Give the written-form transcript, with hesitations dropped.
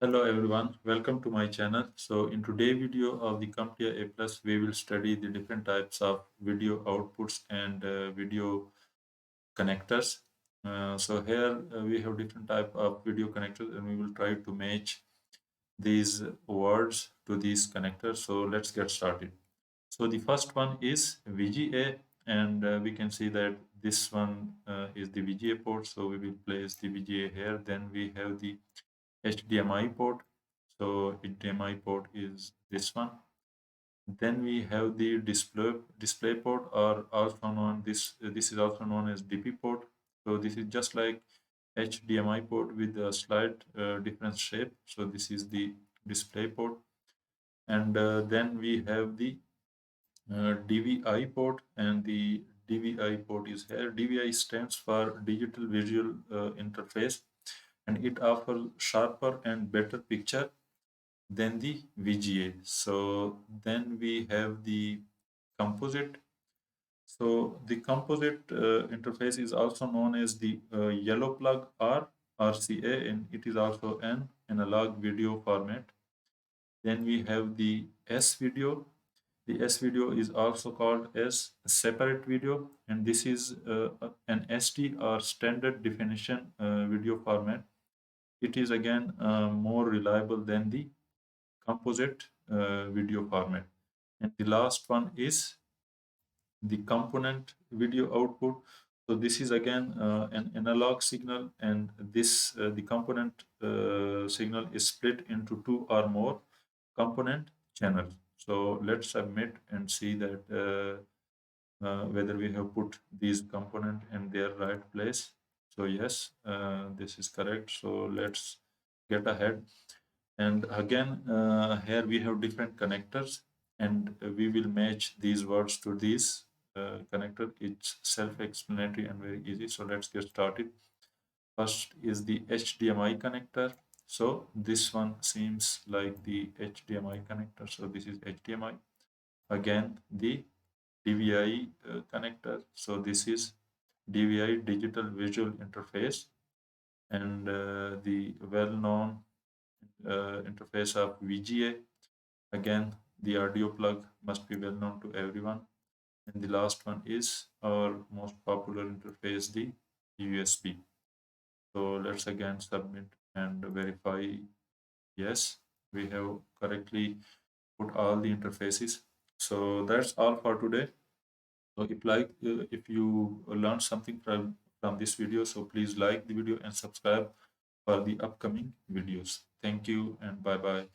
Hello everyone, welcome to my channel. So in today's video of the CompTIA A+, we will study the different types of video outputs and video connectors. So here we have different type of video connectors and we will try to match these words to these connectors. So let's get started. So the first one is VGA, and we can see that this one is the VGA port. So we will place the VGA here. Then we have the HDMI port. So HDMI port is this one. Then we have the display port, or also known this is also known as DP port. So this is just like HDMI port with a slight different shape. So this is the display port, and then we have the DVI port, and the DVI port is here. DVI stands for Digital Visual Interface, and it offers sharper and better picture than the VGA. So then we have the composite. So the composite interface is also known as the yellow plug or RCA, and it is also an analog video format. Then we have the S video. The S video is also called as separate video, and this is an SD or standard definition video format. It is again more reliable than the composite video format. And the last one is the component video output. So this is again an analog signal, and this the component signal is split into two or more component channels. So let's submit and see that whether we have put these component in their right place. So yes, this is correct. So let's get ahead. And again, here we have different connectors, and we will match these words to these connector. It's self-explanatory and very easy. So let's get started. First is the HDMI connector. So this one seems like the HDMI connector. So this is HDMI. Again, the DVI connector. So this is DVI, Digital Visual Interface, and the well-known interface of VGA. Again, the audio plug must be well known to everyone. And the last one is our most popular interface, the USB. So let's again submit and verify. Yes, we have correctly put all the interfaces. So that's all for today. So if you learned something from this video, so please like the video and subscribe for the upcoming videos. Thank you and bye bye.